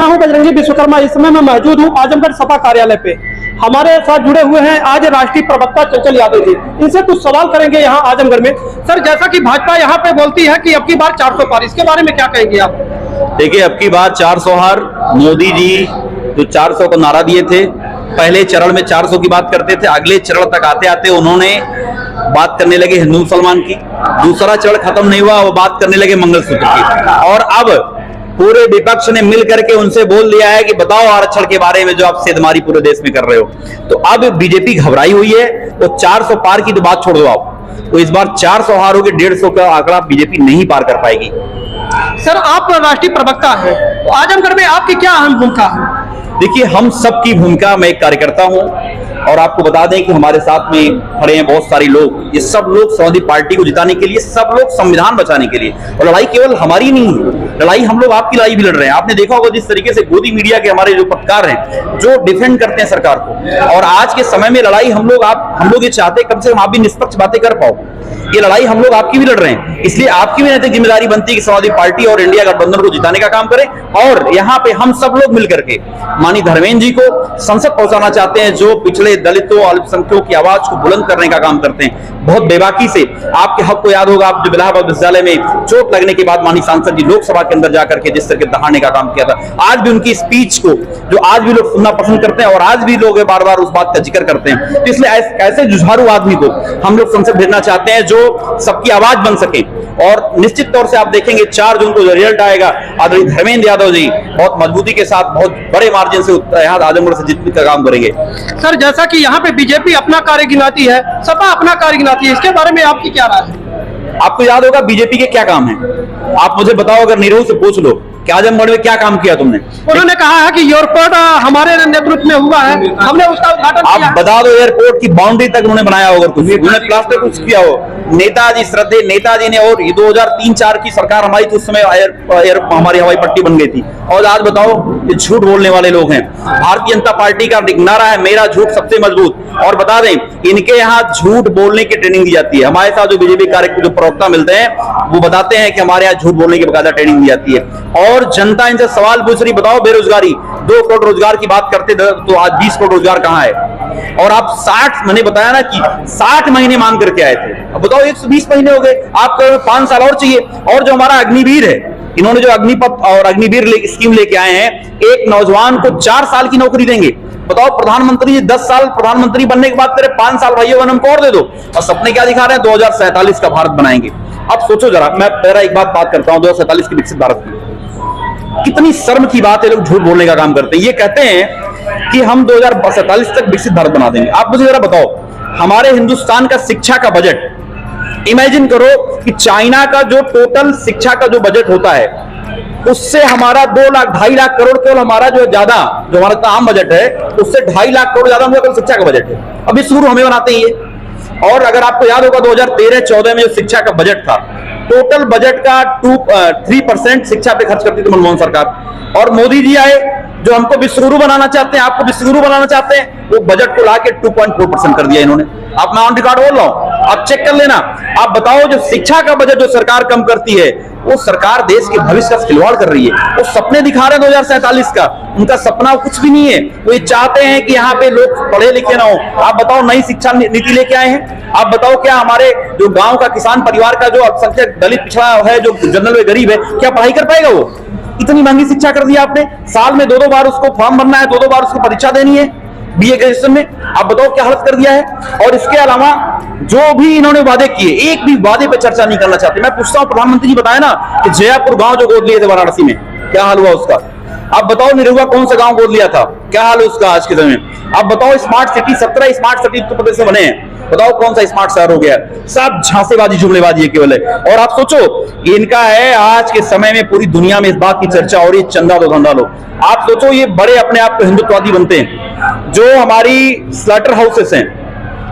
मैं हूं बजरंगी विश्वकर्मा। इस समय मैं मौजूद हूं आजमगढ़ सपा कार्यालय पे। हमारे साथ जुड़े हुए हैं आज राष्ट्रीय प्रवक्ता चंचल यादव जी। इनसे कुछ सवाल करेंगे यहाँ आजमगढ़ में। सर, जैसा कि भाजपा यहाँ पे बोलती है कि अब की बार 400 पार, इसके बारे में क्या कहेंगे आप? देखिए, अब की बार 400 हार। मोदी जी जो 400 को नारा दिए थे, पहले चरण में 400 की बात करते थे, अगले चरण तक आते आते उन्होंने बात करने लगे हिंदू मुसलमान की। दूसरा चरण खत्म नहीं हुआ, वो बात करने लगे मंगलसूत्र की। और अब पूरे विपक्ष ने मिल करके उनसे बोल दिया है कि बताओ आरक्षण के बारे में जो आप सेधमारी पूरे देश में कर रहे हो। तो अब बीजेपी घबराई हुई है। तो 400 पार की तो बात छोड़ दो आप, तो इस बार 400 हार होगी, 150 का आंकड़ा बीजेपी नहीं पार कर पाएगी। सर, आप राष्ट्रीय प्रवक्ता हैं, तो आजमगढ़ में आपकी क्या अहम भूमिका है? देखिए, हम सबकी भूमिका, मैं एक कार्यकर्ता हूं और आपको बता दें कि हमारे साथ में खड़े हैं बहुत सारे लोग। ये सब लोग समाजवादी पार्टी को जिताने के लिए, सब लोग संविधान बचाने के लिए। और लड़ाई केवल हमारी नहीं है, लड़ाई हम लोग आपकी लड़ाई भी लड़ रहे हैं। आपने देखा होगा जिस तरीके से गोदी मीडिया के हमारे जो पत्रकार हैं जो डिफेंड करते हैं सरकार को। और आज के समय में लड़ाई हम लोग ये चाहते हैं कम से कम आप भी निष्पक्ष बातें कर पाओ। ये लड़ाई हम लोग आपकी भी लड़ रहे हैं, इसलिए आपकी भी नैतिक जिम्मेदारी बनती है कि समाजवादी पार्टी और इंडिया गठबंधन को जिताने का काम करें। और यहाँ पे हम सब लोग मिलकर के माननीय धर्मेंद्र जी को संसद पहुंचाना चाहते हैं, जो पिछड़े दलितों अल्पसंख्यकों की आवाज को बुलंद करने का काम करते हैं। बहुत बेबाकी से आपके हक को याद होगा, आप जो इलाहाबाद विश्वविद्यालय में चोट लगने के बाद माननीय सांसद जी लोकसभा के अंदर जाकर के जिस तरह के दहाड़ने का काम किया था, आज भी उनकी स्पीच को जो आज भी लोग सुनना पसंद करते हैं और आज भी लोग बार बार उस बात का जिक्र करते हैं। तो इसलिए ऐसे जुझारू आदमी को हम लोग संसद भेजना चाहते हैं जो सबकी आवाज बन सके। और निश्चित तौर से आप देखेंगे 4 जून को जो रिजल्ट आएगा, आदरणीय धर्मेंद्र यादव जी बहुत मजबूती के साथ बहुत बड़े मार्जिन से यहाँ आजमगढ़ से जीतने का काम करेंगे। सर, जैसा कि यहाँ पे बीजेपी अपना कार्य गिनाती है, सपा अपना कार्य गिनाती है, इसके बारे में आपकी क्या राय है? आपको याद होगा बीजेपी के क्या काम है, आप मुझे बताओ, अगर नीरव से पूछ लो कि आजमगढ़ में क्या काम किया तुमने। उन्होंने कहा है कि एयरपोर्ट हमारे नेतृत्व में हुआ है, हमने उसका उद्घाटन किया। आप बता दो, एयरपोर्ट की बाउंड्री तक उन्होंने बनाया होगा, कुछ उन्होंने प्लास्टर कुछ किया हो। नेताजी श्रद्धे नेताजी ने, और 2003-4 की सरकार हमारी तो उस समय हमारी हवाई पट्टी बन गई थी। और आज बताओ, ये झूठ बोलने वाले लोग हैं। भारतीय जनता पार्टी का नारा है मेरा झूठ सबसे मजबूत। और बता दें, इनके यहाँ झूठ बोलने की ट्रेनिंग दी जाती है। हमारे साथ जो बीजेपी कार्य जो प्रवक्ता मिलते हैं वो बताते हैं कि हमारे यहाँ झूठ बोलने की बकायदा ट्रेनिंग दी जाती है। और जनता इनसे सवाल पूछ रही, बताओ बेरोजगारी, 2 करोड़ रोजगार की बात करते तो आज 20 करोड़ रोजगार कहाँ है? और आप 60, मैंने बताया ना कि 60 महीने मांग करके आए थे, अब बताओ 120 महीने हो गए, आपको 5 साल और चाहिए। और जो हमारा अग्निवीर है, इन्होंने जो अग्निपथ और अग्निवीर स्कीम लेके आए हैं, एक नौजवान को 4 साल की नौकरी देंगे। बताओ, प्रधानमंत्री जी 10 साल प्रधानमंत्री बनने के बाद तेरे 5 साल भाइयों बहनों को और दे दो। और सपने क्या दिखा रहे हैं? 2047 का भारत बनाएंगे। अब सोचो जरा, मैं पहला एक बात करता हूं 2047 की विकसित भारत की। कितनी शर्म की बात है, लोग झूठ बोलने का काम करते हैं। ये कहते हैं कि हम 2047 तक विकसित भारत बना देंगे। आप मुझे जरा बताओ, हमारे हिंदुस्तान का शिक्षा का बजट इमेजिन करो कि चाइना का जो टोटल शिक्षा का जो बजट होता है उससे हमारा 2 लाख 2.5 लाख करोड़, केवल हमारा जो हमारा आम बजट है उससे 2.5 लाख करोड़ ज्यादा हमारा शिक्षा का बजट है। अभी शुरू हमें बनाते हैं ये। और अगर आपको याद होगा 2013-14 में जो शिक्षा का बजट था, टोटल बजट का 3% शिक्षा पे खर्च करती थी मनमोहन सरकार। और मोदी जी आए जो हमको विश्वगुरु बनाना चाहते हैं, आपको विश्वगुरु बनाना चाहते हैं, वो बजट को लाके 2.4% कर दिया इन्होंने। आप, मैं ऑन रिकॉर्ड बोल रहा हूं, आप चेक कर लेना। आप बताओ, जो शिक्षा का बजट जो सरकार कम करती है, वो सरकार देश के भविष्य का खिलवाड़ कर रही है। वो सपने दिखा रहे हैं 2047 का, उनका सपना कुछ भी नहीं है। वो ये चाहते हैं कि यहाँ पे लोग पढ़े लिखे ना हो। आप बताओ, नई शिक्षा नीति लेके आए हैं, आप बताओ क्या हमारे जो गांव का किसान परिवार का जो अल्पसंख्यक दलित पिछड़ा है, जो जनरल में गरीब है, क्या पढ़ाई कर पाएगा? वो इतनी महंगी शिक्षा कर दी आपने। साल में 2-2 बार उसको फॉर्म भरना है, 2-2 बार उसको परीक्षा देनी है बीए ग्रेजुएशन में। आप बताओ क्या हालत कर दिया है। और इसके अलावा जो भी इन्होंने वादे किए, एक भी वादे पे चर्चा नहीं करना चाहते। मैं पूछता हूं, प्रधानमंत्री जी बताए ना कि जयपुर गांव जो गोद लिए थे वाराणसी में, क्या हाल हुआ उसका? आप बताओ, निरहुआ कौन सा गांव गोद लिया था, क्या हाल है उसका आज के समय में? आप बताओ, smart city 17 smart city Uttar Pradesh से बने हैं, बताओ कौन सा स्मार्ट शहर हो गया? सब झांसेबाजी जुमलेबाजी है केवल है। और आप सोचो, इनका है आज के समय में पूरी दुनिया में इस बात की चर्चा हो रही है, चंदा दो धंधा लो। आप सोचो, ये बड़े अपने आप को हिंदुत्ववादी बनते हैं। जो हमारी स्लॉटर हाउसेस हैं,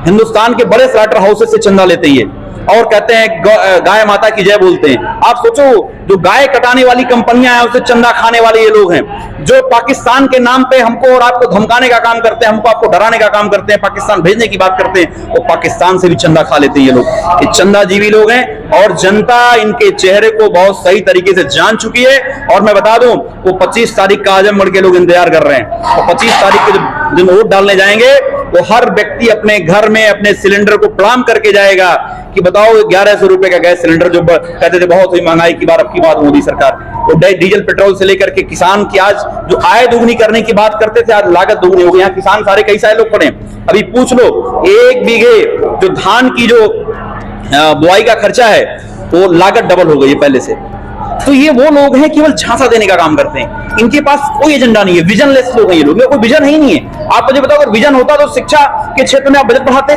हिंदुस्तान के बड़े स्लॉटर हाउसेस से चंदा लेते हैं। और कहते हैं गाय माता की जय बोलते हैं। आप सोचो, जो गाय कटाने वाली कंपनियां हैं, उससे चंदा खाने वाले ये लोग हैं, जो पाकिस्तान के नाम पे हमको और आपको धमकाने का काम करते हैं, हमको आपको डराने का काम करते हैं, पाकिस्तान भेजने की बात करते हैं, वो पाकिस्तान से भी चंदा खा लेते हैं ये लोग। ये चंदाजीवी लोग हैं और जनता इनके चेहरे को बहुत सही तरीके से जान चुकी है। और मैं बता दूं, वो 25 तारीख का आजमगढ़ के लोग इंतजार कर रहे हैं, और 25 तारीख के दिन वोट डालने जाएंगे तो हर व्यक्ति अपने घर में अपने सिलेंडर को प्रणाम करके जाएगा कि बताओ 1100 रुपए का गैस सिलेंडर जो कहते थे बहुत हुई महंगाई की बार, अब की बात मोदी सरकार, वो डीजल पेट्रोल से लेकर के किसान की आज जो आय दुगनी करने की बात करते थे, आज लागत दुगनी हो गई। यहाँ किसान सारे कई सारे लोग खड़े हैं, अभी पूछ लो 1 बीघे जो धान की जो बुआई का खर्चा है वो लागत डबल हो गई है पहले से। तो ये वो लोग हैं केवल झांसा देने का काम करते हैं, इनके पास कोई एजेंडा नहीं है, विजनलेस लोग हैं ये लोग, कोई विजन ही नहीं है। आप मुझे बताओ, अगर विजन होता तो शिक्षा के क्षेत्र में आप बजट बढ़ाते?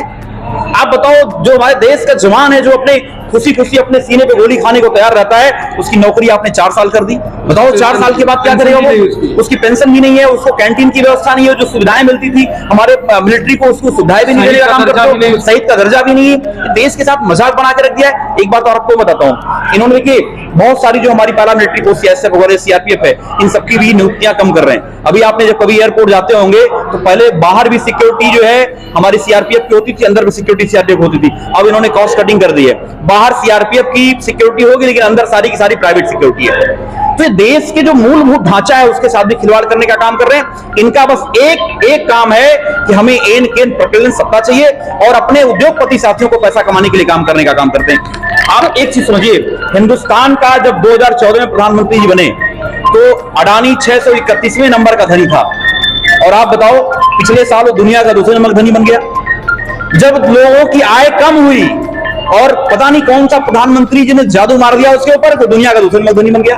आप बताओ, जो हमारे देश का जवान है, जो अपने खुशी खुशी अपने सीने पे गोली खाने को तैयार रहता है, उसकी नौकरी आपने 4 साल कर दी। बताओ 4 साल के बाद क्या करेगा वो? उसकी पेंशन भी नहीं है, उसको कैंटीन की व्यवस्था नहीं है, जो सुविधाएं मिलती थी हमारे मिलिट्री को, उसको सुविधाएं भी नहीं देने का काम करते हो, शहीद का दर्जा भी नहीं है। देश के साथ मजाक बना के रख दिया है। एक बात और आपको बताता हूँ, इन्होंने देखिए बहुत सारी जो हमारी पैरा मिलिट्री फोर्स एसएफ वगैरह सीआरपीएफ है, इन सबकी भी नियुक्तियां कम कर रहे हैं। अभी आपने जब कभी एयरपोर्ट जाते होंगे तो पहले बाहर भी सिक्योरिटी जो है हमारी सीआरपीएफ की होती थी, अंदर भी सिक्योरिटी सीआरपीएफ होती थी। अब इन्होंने कॉस्ट कटिंग कर दी है, बाहर सीआरपीएफ की सिक्योरिटी होगी लेकिन अंदर सारी की सारी प्राइवेट सिक्योरिटी है। तो ये देश के जो मूलभूत ढांचा है उसके साथ भी खिलवाड़ करने का काम कर रहे हैं। इनका बस एक काम है कि हमें एन केन प्रकरण सत्ता चाहिए और अपने उद्योगपति साथियों को पैसा कमाने के लिए काम करने का काम करते हैं। आप एक चीज समझिए, हिंदुस्तान का जब 2014 में प्रधानमंत्री जी बने तो अडानी 631वें नंबर का धनी था, और आप बताओ पिछले साल वो दुनिया का दूसरे नंबर धनी बन गया। जब लोगों की आय कम हुई और पता नहीं कौन सा प्रधानमंत्री जी ने जादू मार दिया उसके ऊपर, तो दुनिया का दूसरे नंबर धनी बन गया।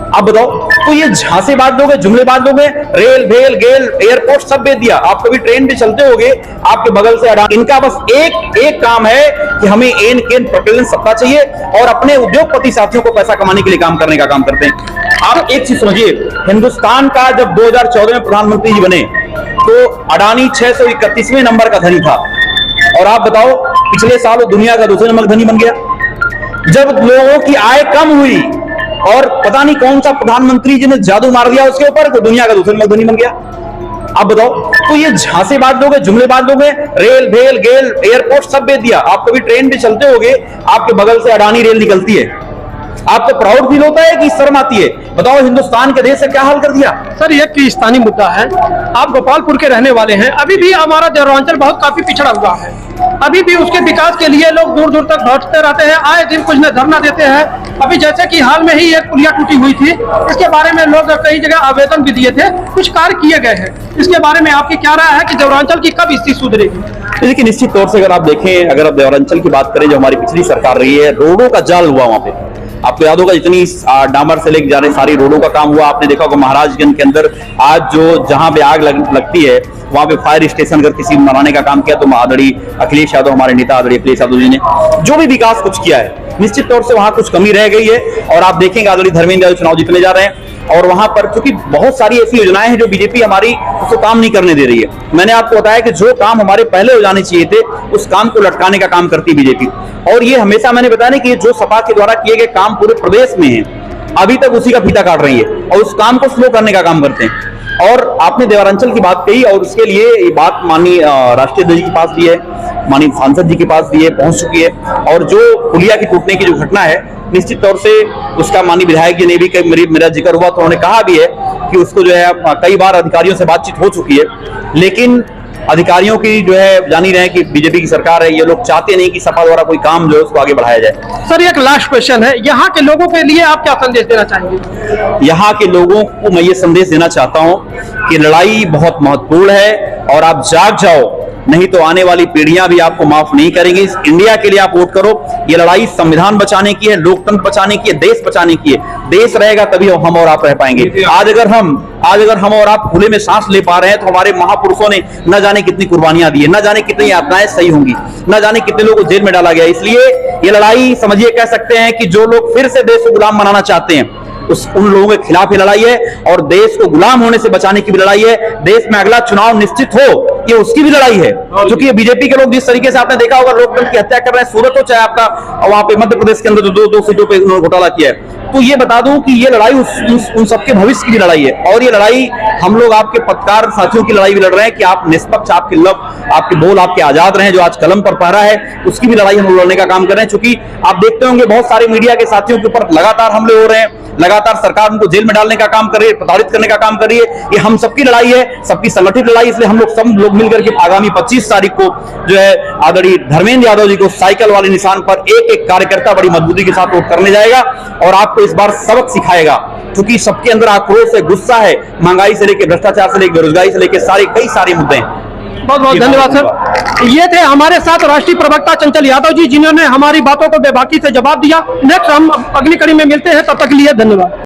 आप बताओ, तो ये झांसेबाज लोग हैं, जुमलेबाज लोग हैं, रेल भेल गेल एयरपोर्ट सब बेच दिया। आप कभी ट्रेन पे चलते होगे, आपके बगल से अडानी, इनका बस एक काम है कि हमें एन केन प्रकरण सत्ता चाहिए और अपने उद्योगपति साथियों को पैसा कमाने के लिए काम करने का काम करते हैं। आप एक चीज समझिए, हिंदुस्तान का जब 2014 में प्रधानमंत्री जी बने तो अडानी 631वें नंबर का धनी था, और आप बताओ पिछले साल वो दुनिया का दूसरे नंबर धनी बन गया। जब लोगों की आय कम हुई और पता नहीं कौन सा प्रधानमंत्री जी ने जादू मार दिया उसके ऊपर, तो दुनिया का दूसरे नंबर धनी बन गया। आप बताओ, तो ये झांसेबाज लोग हैं, जुमलेबाज लोग हैं, रेल भेल गेल एयरपोर्ट सब बेच दिया। आप कभी ट्रेन पे चलते होगे, आपके बगल से अडानी रेल निकलती है, आपको प्राउड फील होता है कि शर्म आती है? बताओ हिंदुस्तान के देश से क्या हाल कर दिया। सर ये स्थानीय मुद्दा है, आप गोपालपुर के रहने वाले हैं, अभी भी हमारा देवरांचल बहुत काफी पिछड़ा हुआ है, अभी भी उसके विकास के लिए लोग दूर दूर तक भटकते रहते हैं, आए दिन कुछ न धरना देते हैं। अभी जैसे कि हाल में ही एक पुलिया टूटी हुई थी, इसके बारे में लोग कई जगह आवेदन भी दिए थे, कुछ कार्य किए गए हैं। इसके बारे में आपकी क्या राय है कि देवरांचल की कब स्थिति सुधरेगी? देखिए, निश्चित तौर से अगर आप देखें, अगर आप देवरांचल की बात करें, जो हमारी पिछली सरकार रही है, रोडों का जाल हुआ वहां पे। आपको याद होगा जितनी डामर से लेकर जा रहे सारी रोडों का काम हुआ। आपने देखा होगा महाराजगंज के अंदर आज जो जहां पे आग लगती है वहां पे फायर स्टेशन अगर किसी बनाने का काम किया तो आदरणीय अखिलेश यादव, हमारे नेता आदरणीय अखिलेश यादव जी ने जो भी विकास कुछ किया है, निश्चित तौर से वहां कुछ कमी रह गई है। और आप देखेंगे आदरणीय धर्मेंद्र यादव चुनाव जीतने जा रहे हैं, और वहां पर क्योंकि बहुत सारी ऐसी योजनाएं हैं जो बीजेपी हमारी उसको काम नहीं करने दे रही है। मैंने आपको बताया कि जो काम हमारे पहले हो जाने चाहिए थे उस काम को लटकाने का काम करती बीजेपी, और ये हमेशा मैंने बताया ना कि जो सपा के द्वारा किए गए काम पूरे प्रदेश में है, अभी तक उसी का फीता काट रही है और उस काम को स्लो करने का काम करते हैं। और आपने देवरांचल की बात कही, और उसके लिए ये बात माननीय राष्ट्रीय अध्यक्ष के पास भी है, माननीय सांसद जी के पास भी है, पहुंच चुकी है। और जो पुलिया की टूटने की जो घटना है, निश्चित तौर से उसका माननीय विधायक जी ने भी मेरा जिक्र हुआ तो उन्होंने कहा भी है कि उसको जो है कई बार अधिकारियों से बातचीत हो चुकी है, लेकिन अधिकारियों की जो है जान ही रहे हैं कि बीजेपी की सरकार है, ये लोग चाहते नहीं कि सपा द्वारा कोई काम जो है उसको आगे बढ़ाया जाए। सर एक लास्ट क्वेश्चन है, यहाँ के लोगों के लिए आप क्या संदेश देना चाहेंगे? यहाँ के लोगों को मैं ये संदेश देना चाहता हूँ कि लड़ाई बहुत महत्वपूर्ण है और आप जाग जाओ, नहीं तो आने वाली पीढ़ियां भी आपको माफ नहीं करेंगी। इस इंडिया के लिए आप वोट करो। ये लड़ाई संविधान बचाने की है, लोकतंत्र बचाने की है, देश बचाने की है। देश रहेगा तभी हम और आप रह पाएंगे। आज अगर हम और आप खुले में सांस ले पा रहे हैं तो हमारे महापुरुषों ने न जाने कितनी कुर्बानियां दी है, न जाने कितनी यातनाएं सही होंगी, न जाने कितने लोगों को जेल में डाला गया। इसलिए ये लड़ाई समझिए कह सकते हैं कि जो लोग फिर से देश को गुलाम बनाना चाहते हैं उन लोगों के खिलाफ ये लड़ाई है, और देश को गुलाम होने से बचाने की भी लड़ाई है। देश में अगला चुनाव निश्चित हो ये उसकी भी लड़ाई है, क्योंकि ये बीजेपी के लोग जिस तरीके से आपने देखा होगा लोकतंत्र की हत्या कर रहे हैं, सूरत हो चाहे आपका वहां पे मध्य प्रदेश के अंदर जो दो सीटों पे उन्होंने घोटाला किया है। तो ये बता दूं कि ये लड़ाई उन सबके भविष्य की भी लड़ाई है, और ये लड़ाई हम लोग आपके पत्रकार साथियों की लड़ाई भी लड़ रहे हैं कि आप निष्पक्ष, आपके आपके बोल आपके आजाद रहे, जो आज कलम पर पहरा है उसकी भी लड़ाई हम लोग लड़ने का काम कर रहे हैं। चूंकि आप देखते होंगे बहुत सारे मीडिया के साथियों के ऊपर लगातार हमले हो रहे हैं, लगातार सरकार उनको जेल में डालने का काम कर रही है, प्रताड़ित करने का काम कर रही है। ये हम सबकी लड़ाई है, सबकी संगठित लड़ाई, इसलिए हम लोग सब लोग मिलकर के आगामी 25 तारीख को जो है आदरणीय धर्मेंद्र यादव जी को साइकिल वाले निशान पर एक एक कार्यकर्ता बड़ी मजबूती के साथ वोट करने जाएगा और आपको इस बार सबक सिखाएगा, क्योंकि सबके अंदर आक्रोश है, गुस्सा है, महंगाई से लेकर भ्रष्टाचार से लेकर बेरोजगारी से लेकर कई सारे मुद्दे हैं। बहुत बहुत धन्यवाद सर। ये थे हमारे साथ राष्ट्रीय प्रवक्ता चंचल यादव जी, जिन्होंने हमारी बातों को बेबाकी से जवाब दिया। नेक्स्ट हम अगली कड़ी में मिलते हैं, तब तक के लिए धन्यवाद।